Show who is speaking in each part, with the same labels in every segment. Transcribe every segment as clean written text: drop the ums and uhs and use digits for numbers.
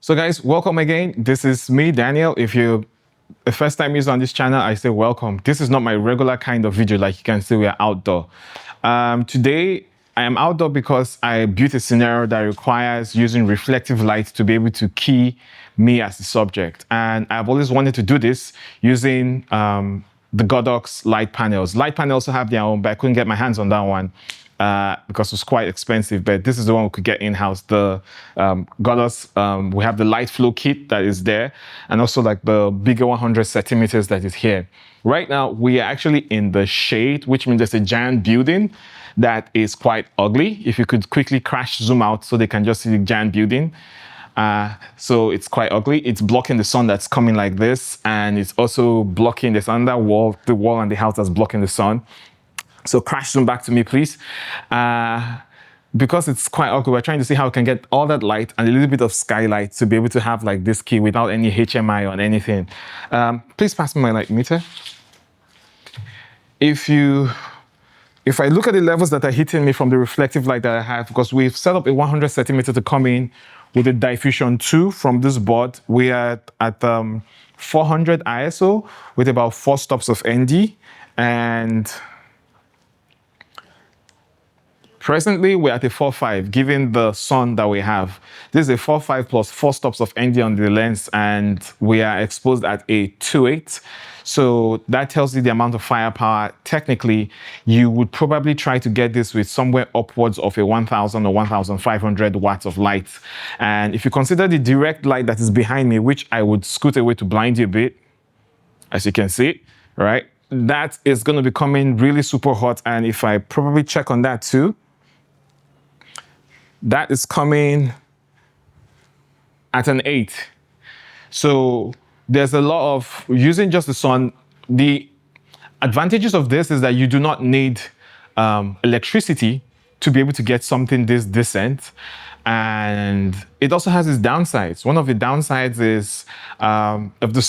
Speaker 1: So guys, welcome again. This is me, Daniel. If you're a first time user on this channel, I say welcome. This is not my regular kind of video. Like you can see, we are outdoor. Today, I am outdoor because I built a scenario that requires using reflective light to be able to key me as the subject. And I've always wanted to do this using the Godox light panels. Light panels also have their own, but I couldn't get my hands on that one. Because it was quite expensive, but this is the one we could get in-house. The Godox, we have the Liteflow kit that is there, and also like the bigger 100 centimeters that is here. Right now, we are actually in the shade, which means there's a giant building that is quite ugly. If you could quickly crash zoom out so they can just see the giant building. So it's quite ugly. It's blocking the sun that's coming like this, and it's also blocking this under wall, the wall and the house that's blocking the sun. So crash zoom back to me, please. Because it's quite ugly, we're trying to see how we can get all that light and a little bit of skylight to be able to have like this key without any HMI or anything. Please pass me my light meter. If I look at the levels that are hitting me from the reflective light that I have, because we've set up a 100 centimeter to come in with a diffusion 2 from this board, we are at 400 ISO with about 4 stops of ND, and presently, we're at a 4.5, given the sun that we have. This is a 4.5 plus 4 stops of ND on the lens, and we are exposed at a 2.8. So that tells you the amount of firepower. Technically, you would probably try to get this with somewhere upwards of a 1,000 or 1,500 watts of light. And if you consider the direct light that is behind me, which I would scoot away to blind you a bit, as you can see, right? That is going to be coming really super hot. And if I probably check on that too, that is coming at an 8. So there's a lot of using just the sun. The advantages of this is that you do not need electricity to be able to get something this decent. And it also has its downsides. One of the downsides is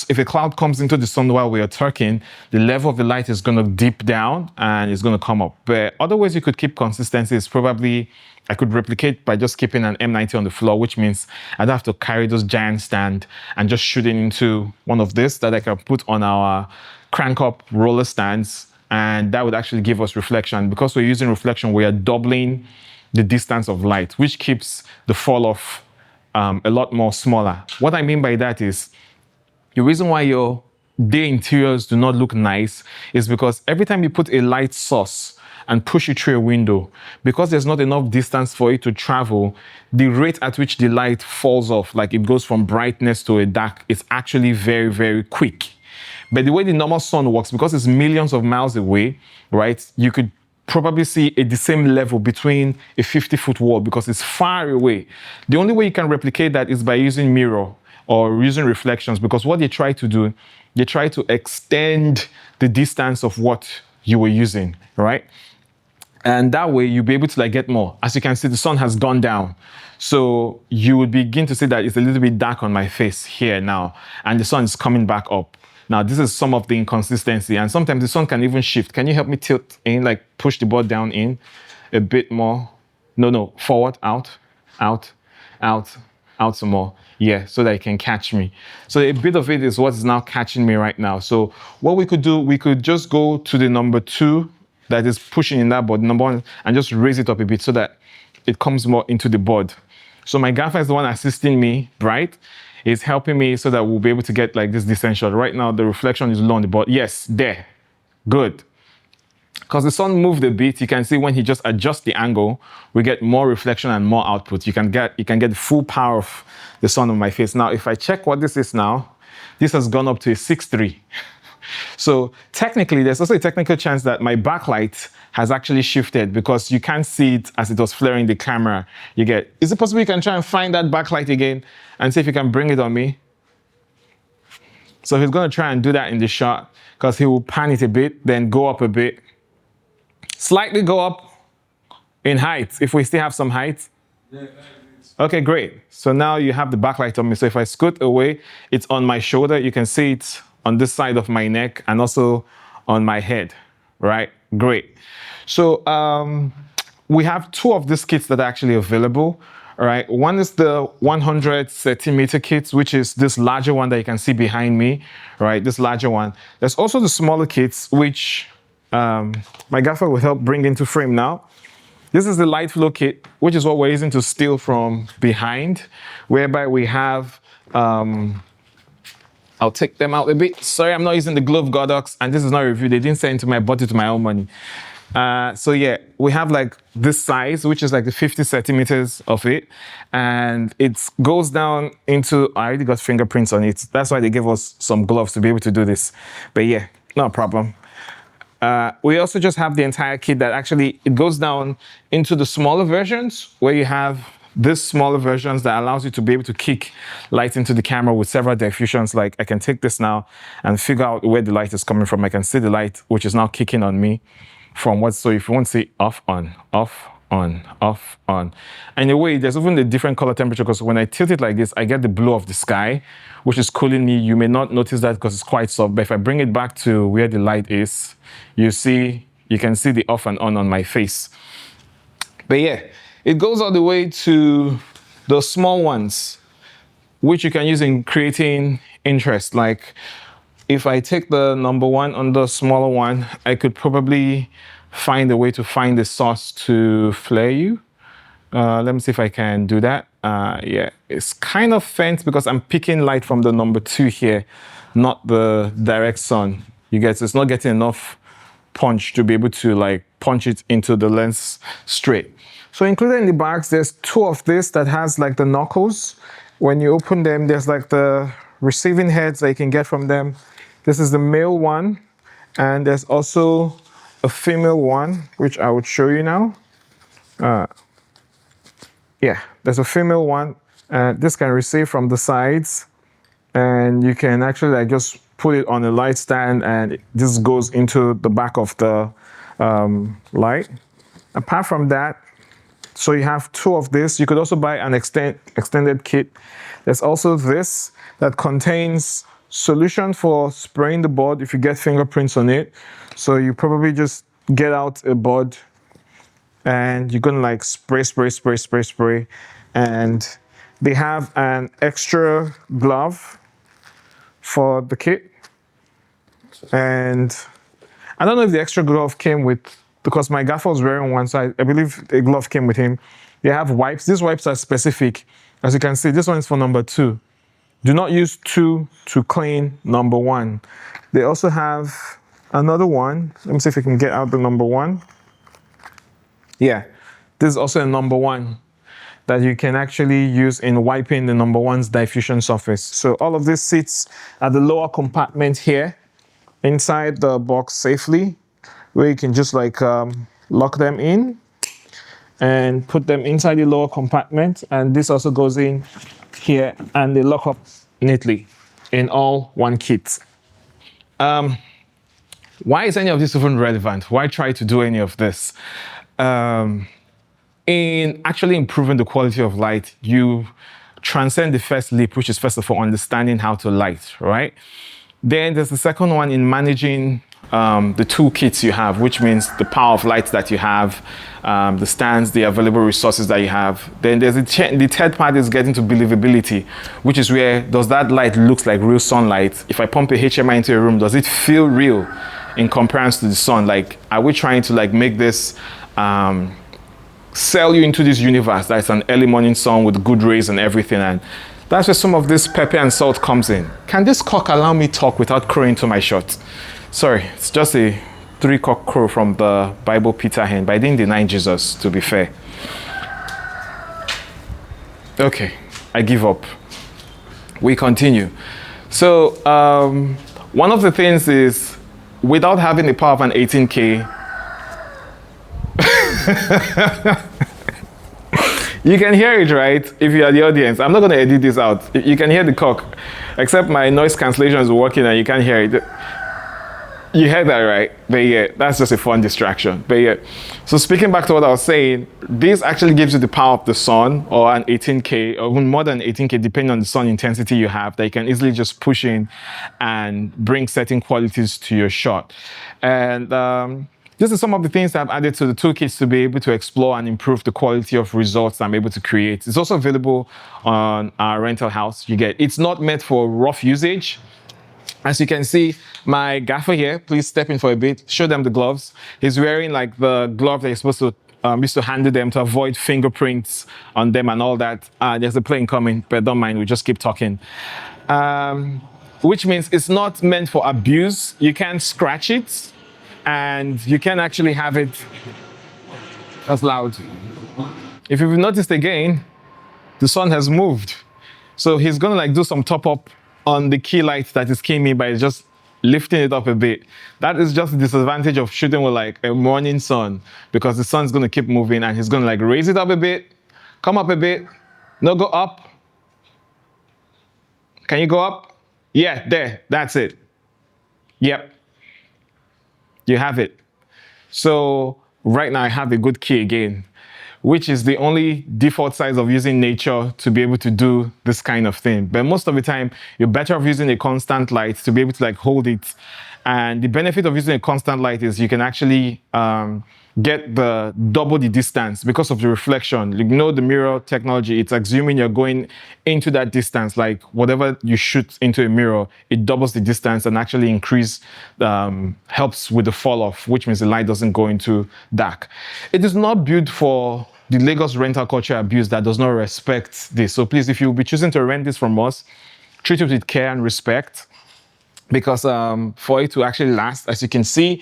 Speaker 1: if a cloud comes into the sun while we are turking, the level of the light is going to dip down and it's going to come up. But other ways you could keep consistency is probably, I could replicate by just keeping an M90 on the floor, which means I'd have to carry those giant stand and just shoot it into one of this that I can put on our crank up roller stands. And that would actually give us reflection. Because we're using reflection, we are doubling the distance of light, which keeps the fall off a lot more smaller. What I mean by that is the reason why your day interiors do not look nice is because every time you put a light source and push it through a window, because there's not enough distance for it to travel, the rate at which the light falls off, like it goes from brightness to a dark, it's actually very, very quick. But the way the normal sun works, because it's millions of miles away, right, you could probably see at the same level between a 50-foot wall because it's far away. The only way you can replicate that is by using mirror or using reflections, because what they try to do, they try to extend the distance of what you were using, right? And that way you'll be able to like get more. As you can see, the sun has gone down. So you would begin to see that it's a little bit dark on my face here now, and the sun is coming back up. Now, this is some of the inconsistency, and sometimes the sun can even shift. Can you help me tilt in, like push the board down in a bit more? No, forward, out, out, out, out some more. Yeah, so that it can catch me. So a bit of it is what is now catching me right now. So what we could do, we could just go to the number 2 that is pushing in that board, number 1, and just raise it up a bit so that it comes more into the board. So my gaffer is the one assisting me, right? It's helping me so that we'll be able to get like this decent shot. Right now, the reflection is low on the board. Yes, there. Good. Because the sun moved a bit, you can see when he just adjusts the angle, we get more reflection and more output. You can get the full power of the sun on my face. Now, if I check what this is now, this has gone up to a 6.3. So technically, there's also a technical chance that my backlight has actually shifted because you can't see it as it was flaring the camera. Is it possible you can try and find that backlight again and see if you can bring it on me? So he's going to try and do that in the shot because he will pan it a bit, then go up a bit. Slightly go up in height, if we still have some height. Okay, great. So now you have the backlight on me. So if I scoot away, it's on my shoulder. You can see it on this side of my neck and also on my head, right? Great. So we have 2 of these kits that are actually available. All right, one is the 100 centimeter kit, which is this larger one that you can see behind me, right? This larger one. There's also the smaller kits, which my gaffer will help bring into frame now. This is the Liteflow kit, which is what we're using to steal from behind, whereby we have, I'll take them out a bit. Sorry, I'm not using the glove Godox, and this is not a review. They didn't send it to me, I bought it to my own money. So yeah, we have like this size, which is like the 50 centimeters of it. And it goes down into, I already got fingerprints on it. That's why they gave us some gloves to be able to do this. But yeah, no problem. We also just have the entire kit that actually, it goes down into the smaller versions where you have this smaller versions that allows you to be able to kick light into the camera with several diffusions. Like I can take this now and figure out where the light is coming from. I can see the light, which is now kicking on me from what, so if you want to see off, on, off, on, off, on. And in a way, there's even a different color temperature because when I tilt it like this, I get the blue of the sky, which is cooling me. You may not notice that because it's quite soft, but if I bring it back to where the light is, you can see the off and on my face. But yeah, it goes all the way to the small ones, which you can use in creating interest. Like if I take the number one on the smaller one, I could probably find a way to find the source to flare you. Let me see if I can do that. Yeah, it's kind of faint because I'm picking light from the number 2 here, not the direct sun. You get, it's not getting enough punch to be able to like punch it into the lens straight. So included in the box, there's 2 of this that has like the knuckles. When you open them, there's like the receiving heads that you can get from them. This is the male one, and there's also a female one, which I would show you now. Yeah, there's a female one. This can receive from the sides, and you can actually like just put it on a light stand, and this goes into the back of the light. Apart from that, so you have 2 of this. You could also buy an extended kit. There's also this that contains solution for spraying the board if you get fingerprints on it. So you probably just get out a board and you're gonna like spray. And they have an extra glove for the kit. And I don't know if the extra glove came with, because my gaffer was wearing one, so I believe the glove came with him. They have wipes. These wipes are specific. As you can see, this one is for number 2. Do not use 2 to clean number 1. They also have another one. Let me see if I can get out the number 1. Yeah, this is also a number 1 that you can actually use in wiping the number 1's diffusion surface. So all of this sits at the lower compartment here inside the box safely, where you can just like lock them in and put them inside the lower compartment. And this also goes in here and they lock up neatly in all one kit. Why is any of this even relevant? Why try to do any of this? In actually improving the quality of light, you transcend the first leap, which is first of all understanding how to light, right? Then there's the second one in managing the toolkits you have, which means the power of light that you have, the stands, the available resources that you have. Then there's the third part is getting to believability, which is where does that light looks like real sunlight? If I pump a HMI into a room, does it feel real in comparison to the sun? Like, are we trying to like make this sell you into this universe that's an early morning sun with good rays and everything? And that's where some of this pepper and salt comes in. Can this cock allow me talk without crowing to my shot? Sorry, it's just a 3-cock crow from the Bible Peter hen, but I didn't deny Jesus, to be fair. Okay, I give up. We continue. So one of the things is, without having the power of an 18K, you can hear it, right? If you are the audience. I'm not going to edit this out. You can hear the cock, except my noise cancellation is working and you can't hear it. You heard that, right? But yeah, that's just a fun distraction. But yeah, so speaking back to what I was saying, this actually gives you the power of the sun, or an 18K, or even more than 18K, depending on the sun intensity you have, that you can easily just push in and bring certain qualities to your shot. And This is some of the things I've added to the toolkits to be able to explore and improve the quality of results I'm able to create. It's also available on our rental house. It's not meant for rough usage. As you can see, my gaffer here, please step in for a bit, show them the gloves. He's wearing like the glove that you're supposed to used to handle them to avoid fingerprints on them and all that. There's a plane coming, but don't mind, we just keep talking. Which means it's not meant for abuse. You can scratch it and you can actually have it. That's loud. If you've noticed again, the sun has moved. So he's gonna like do some top up on the key light that is keying me by just lifting it up a bit. That is just the disadvantage of shooting with like a morning sun, because the sun's gonna keep moving and he's gonna like raise it up a bit, come up a bit, no, go up. Can you go up? Yeah, there, that's it. Yep, you have it. So right now I have a good key again, which is the only default size of using nature to be able to do this kind of thing. But most of the time, you're better off using a constant light to be able to like hold it. And the benefit of using a constant light is you can actually get double the distance because of the reflection. You know, the mirror technology, it's assuming you're going into that distance, like whatever you shoot into a mirror, it doubles the distance and actually helps with the fall off, which means the light doesn't go into dark. It is not built for the Lagos rental culture abuse that does not respect this. So please, if you'll be choosing to rent this from us, treat it with care and respect, because for it to actually last, as you can see,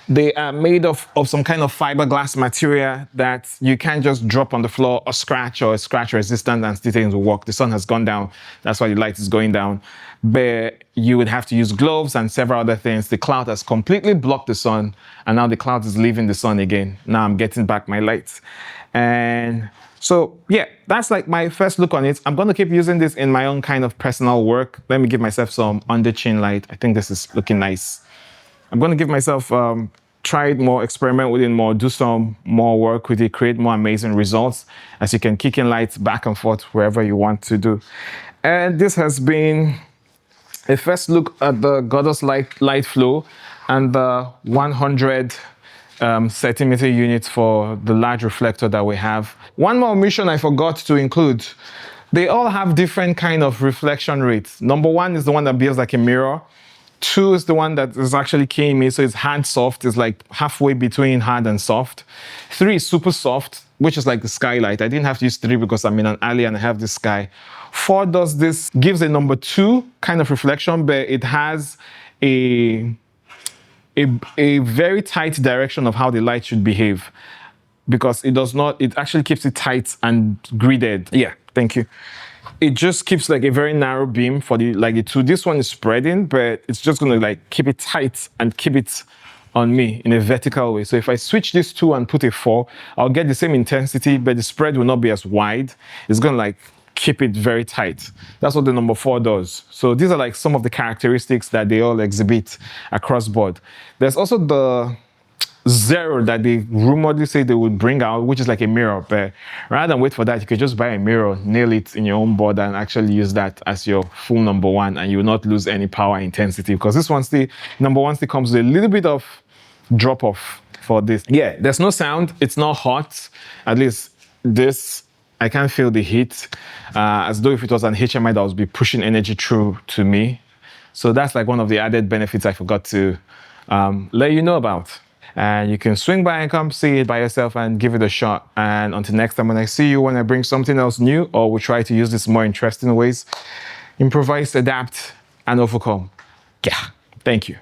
Speaker 1: they are made of some kind of fiberglass material that you can't just drop on the floor or scratch resistant and still things will work. The sun has gone down. That's why the light is going down. But you would have to use gloves and several other things. The cloud has completely blocked the sun, and now the cloud is leaving the sun again. Now I'm getting back my lights. And so, yeah, that's like my first look on it. I'm going to keep using this in my own kind of personal work. Let me give myself some under chin light. I think this is looking nice. I'm going to give myself, try it more, experiment with it more, do some more work with it, create more amazing results, as you can kick in lights back and forth wherever you want to do. And this has been a first look at the Godox Liteflow and the 100 centimeter units for the large reflector that we have. One more omission I forgot to include. They all have different kind of reflection rates. Number one is the one that behaves like a mirror. Two is the one that is actually keying me, so it's hard soft. It's like halfway between hard and soft. Three is super soft, which is like the skylight. I didn't have to use three because I'm in an alley and I have the sky. Four does this, gives a number two kind of reflection, but it has a very tight direction of how the light should behave, because it actually keeps it tight and gridded. Yeah, thank you. It just keeps like a very narrow beam for the two. This one is spreading, but it's just gonna like keep it tight and keep it on me in a vertical way. So if I switch this two and put a 4, I'll get the same intensity, but the spread will not be as wide. It's gonna like keep it very tight. That's what the number 4 does. So these are like some of the characteristics that they all exhibit across board. There's also the 0 that they rumoredly say they would bring out, which is like a mirror. But rather than wait for that, you could just buy a mirror, nail it in your own board, and actually use that as your full number 1, and you will not lose any power intensity, because this one number 1 still comes with a little bit of drop off for this. Yeah, there's no sound. It's not hot. At least this, I can't feel the heat, as though if it was an HMI that was be pushing energy through to me. So that's like one of the added benefits I forgot to let you know about. And you can swing by and come see it by yourself and give it a shot. And until next time, when I see you, when I bring something else new, or we try to use this in more interesting ways, improvise, adapt, and overcome. Yeah, thank you.